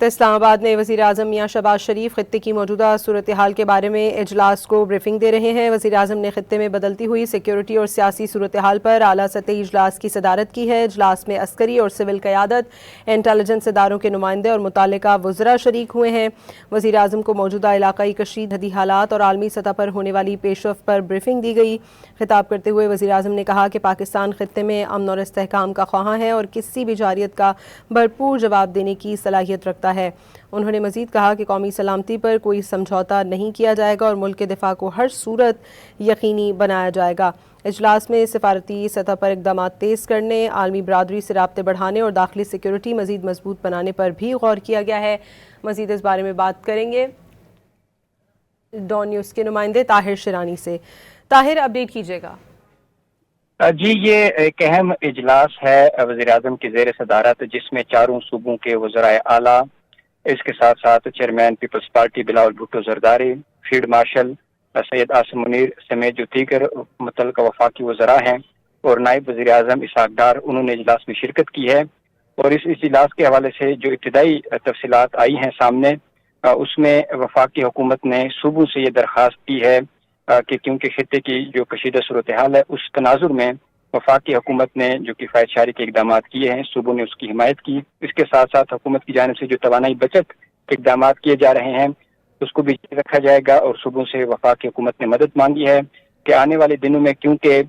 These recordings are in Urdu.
اسلام آباد میں وزیر اعظم میاں شہباز شریف خطے کی موجودہ صورتحال کے بارے میں اجلاس کو بریفنگ دے رہے ہیں۔ وزیر اعظم نے خطے میں بدلتی ہوئی سیکیورٹی اور سیاسی صورتحال پر اعلیٰ سطحی اجلاس کی صدارت کی ہے۔ اجلاس میں عسکری اور سول قیادت، انٹیلیجنس اداروں کے نمائندے اور متعلقہ وزراء شریک ہوئے ہیں۔ وزیر اعظم کو موجودہ علاقائی کشیدگی حالات اور عالمی سطح پر ہونے والی پیش رفت پر بریفنگ دی گئی۔ خطاب کرتے ہوئے وزیر اعظم نے کہا کہ پاکستان خطے میں امن اور استحکام کا خواہاں ہے اور کسی بھی جارحیت کا بھرپور جواب دینے کی صلاحیت رکھتا ہے۔ انہوں نے مزید کہا کہ قومی سلامتی پر کوئی سمجھوتہ نہیں کیا جائے گا اور ملک کے دفاع کو ہر صورت یقینی بنایا جائے گا۔ اجلاس میں سفارتی سطح پر اقدامات تیز کرنے، عالمی برادری سے رابطے بڑھانے اور داخلی سیکیورٹی مزید مضبوط بنانے پر بھی غور کیا گیا ہے۔ مزید اس بارے میں بات کریں گے ڈان نیوز کے نمائندے طاہر شیرانی سے۔ طاہر، اپڈیٹ کیجیے گا۔ جی، یہ ایک اہم اجلاس ہے وزیر اعظم کی زیر صدارت، جس میں چاروں صوبوں کے وزرائے اعلیٰ، اس کے ساتھ ساتھ chairman peoples party Bilawal Bhutto Zardari, field marshal Syed Asim Munir سمیت جو دیگر متعلقہ وفاقی وزراء ہیں اور نائب وزیر اعظم اسحاق ڈار، انہوں نے اجلاس میں شرکت کی ہے۔ اور اس اجلاس کے حوالے سے جو ابتدائی تفصیلات آئی ہیں سامنے، اس میں وفاقی حکومت نے صوبوں سے یہ درخواست کی ہے کہ کیونکہ خطے کی جو کشیدہ صورتحال ہے، اس تناظر میں وفاقی حکومت نے جو کفایت شعاری کے اقدامات کیے ہیں، صوبوں نے اس کی حمایت کی۔ اس کے ساتھ ساتھ حکومت کی جانب سے جو توانائی بچت کے اقدامات کیے جا رہے ہیں، اس کو بھی رکھا جائے گا۔ اور صوبوں سے وفاقی حکومت نے مدد مانگی ہے کہ آنے والے دنوں میں، کیونکہ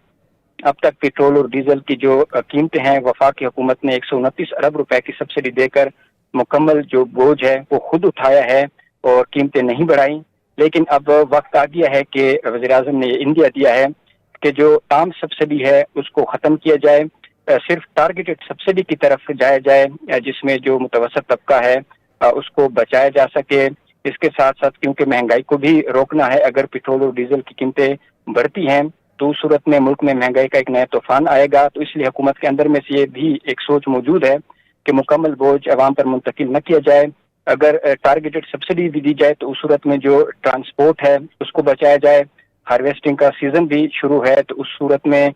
اب تک پیٹرول اور ڈیزل کی جو قیمتیں ہیں، وفاقی حکومت نے 129 ارب روپے کی سبسڈی دے کر مکمل جو بوجھ ہے وہ خود اٹھایا ہے اور قیمتیں نہیں بڑھائیں۔ لیکن اب وقت آ گیا ہے کہ وزیر اعظم نے یہ اندیا دیا ہے کہ جو عام سبسڈی ہے اس کو ختم کیا جائے، صرف ٹارگیٹڈ سبسڈی کی طرف جایا جائے، جس میں جو متوسط طبقہ ہے اس کو بچایا جا سکے۔ اس کے ساتھ ساتھ کیونکہ مہنگائی کو بھی روکنا ہے، اگر پیٹرول اور ڈیزل کی قیمتیں بڑھتی ہیں تو اس صورت میں ملک میں مہنگائی کا ایک نیا طوفان آئے گا۔ تو اس لیے حکومت کے اندر میں سے یہ بھی ایک سوچ موجود ہے کہ مکمل بوجھ عوام پر منتقل نہ کیا جائے۔ اگر ٹارگیٹڈ سبسڈی بھی دی جائے تو اس صورت میں جو ٹرانسپورٹ ہے اس کو بچایا جائے۔ ہارویسٹنگ کا سیزن بھی شروع ہے تو اس صورت میں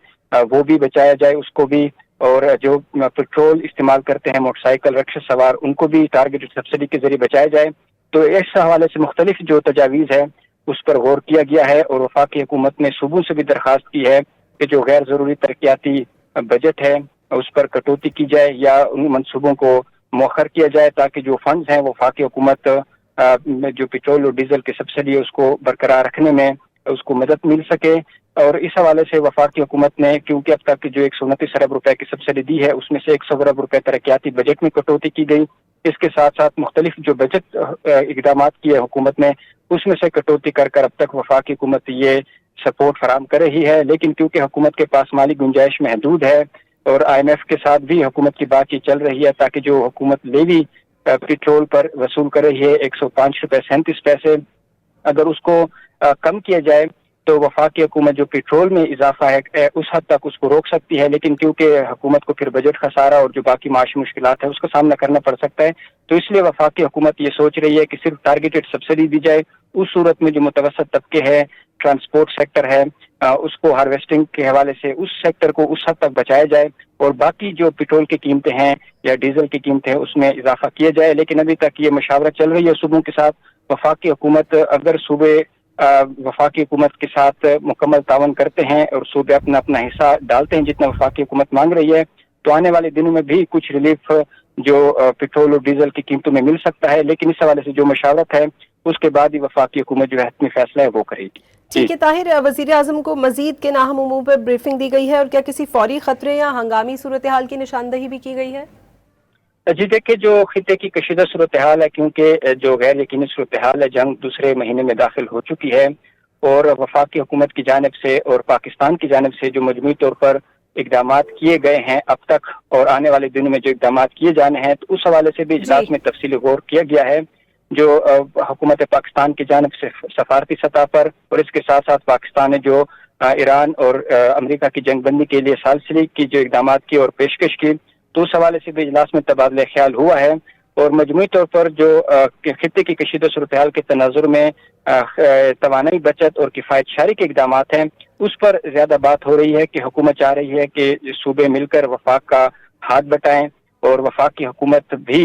وہ بھی بچایا جائے، اس کو بھی۔ اور جو پیٹرول استعمال کرتے ہیں موٹر سائیکل رکشہ سوار، ان کو بھی ٹارگیٹڈ سبسڈی کے ذریعے بچایا جائے۔ تو اس حوالے سے مختلف جو تجاویز ہے اس پر غور کیا گیا ہے، اور وفاقی حکومت نے صوبوں سے بھی درخواست کی ہے کہ جو غیر ضروری ترقیاتی بجٹ ہے اس پر کٹوتی کی جائے یا ان منصوبوں کو مؤخر کیا جائے، تاکہ جو فنڈز ہیں وفاقی حکومت جو پیٹرول اور ڈیزل کی سبسڈی ہے اس کو برقرار رکھنے میں اس کو مدد مل سکے۔ اور اس حوالے سے وفاقی حکومت نے کیونکہ اب تک جو 129 ارب روپے کی سبسڈی دی ہے، اس میں سے 100 ارب روپے ترقیاتی بجٹ میں کٹوتی کی گئی۔ اس کے ساتھ ساتھ مختلف جو بجٹ اقدامات کیے حکومت نے، اس میں سے کٹوتی کر کر اب تک وفاقی حکومت یہ سپورٹ فراہم کر رہی ہے۔ لیکن کیونکہ حکومت کے پاس مالی گنجائش محدود ہے اور IMF کے ساتھ بھی حکومت کی بات چیت چل رہی ہے تاکہ جو حکومت لیوی پیٹرول پر وصول کر رہی ہے 105 روپے 37 پیسے، اگر اس کو کم کیا جائے تو وفاقی حکومت جو پیٹرول میں اضافہ ہے اس حد تک اس کو روک سکتی ہے۔ لیکن کیونکہ حکومت کو پھر بجٹ خسارہ اور جو باقی معاشی مشکلات ہیں اس کا سامنا کرنا پڑ سکتا ہے، تو اس لیے وفاقی حکومت یہ سوچ رہی ہے کہ صرف ٹارگیٹڈ سبسڈی دی جائے۔ اس صورت میں جو متوسط طبقے ہے، ٹرانسپورٹ سیکٹر ہے، اس کو ہارویسٹنگ کے حوالے سے اس سیکٹر کو اس حد تک بچایا جائے، اور باقی جو پیٹرول کی قیمتیں ہیں یا ڈیزل کی قیمتیں ہیں اس میں اضافہ کیا جائے۔ لیکن ابھی تک یہ مشاورت چل رہی ہے صوبوں کے ساتھ۔ وفاقی حکومت اگر صوبے وفاقی حکومت کے ساتھ مکمل تعاون کرتے ہیں اور صوبے اپنا اپنا حصہ ڈالتے ہیں جتنا وفاقی حکومت مانگ رہی ہے، تو آنے والے دنوں میں بھی کچھ ریلیف جو پیٹرول اور ڈیزل کی قیمتوں میں مل سکتا ہے۔ لیکن اس حوالے سے جو مشاورت ہے اس کے بعد ہی وفاقی حکومت جو حتمی فیصلہ ہے وہ کرے گی۔ ٹھیک ہے طاہر، وزیر اعظم کو مزید کے ناہم امور پر بریفنگ دی گئی ہے، اور کیا کسی فوری خطرے یا ہنگامی صورتحال کی نشاندہی بھی کی گئی ہے؟ جی دیکھیں، جو خطے کی کشیدہ صورتحال ہے، کیونکہ جو غیر یقینی صورتحال ہے، جنگ دوسرے مہینے میں داخل ہو چکی ہے، اور وفاقی حکومت کی جانب سے اور پاکستان کی جانب سے جو مجموعی طور پر اقدامات کیے گئے ہیں اب تک اور آنے والے دنوں میں جو اقدامات کیے جانے ہیں، تو اس حوالے سے بھی اجلاس میں تفصیلی غور کیا گیا ہے۔ جو حکومت پاکستان کی جانب سے سفارتی سطح پر اور اس کے ساتھ ساتھ پاکستان نے جو ایران اور امریکہ کی جنگ بندی کے لیے سالسلی کی جو اقدامات کی اور پیشکش کی، تو اس حوالے سے بھی اجلاس میں تبادلہ خیال ہوا ہے۔ اور مجموعی طور پر جو خطے کی کشیدہ صورتحال کے تناظر میں توانائی بچت اور کفایت شعاری کے اقدامات ہیں، اس پر زیادہ بات ہو رہی ہے کہ حکومت چاہ رہی ہے کہ صوبے مل کر وفاق کا ہاتھ بٹائیں اور وفاق کی حکومت بھی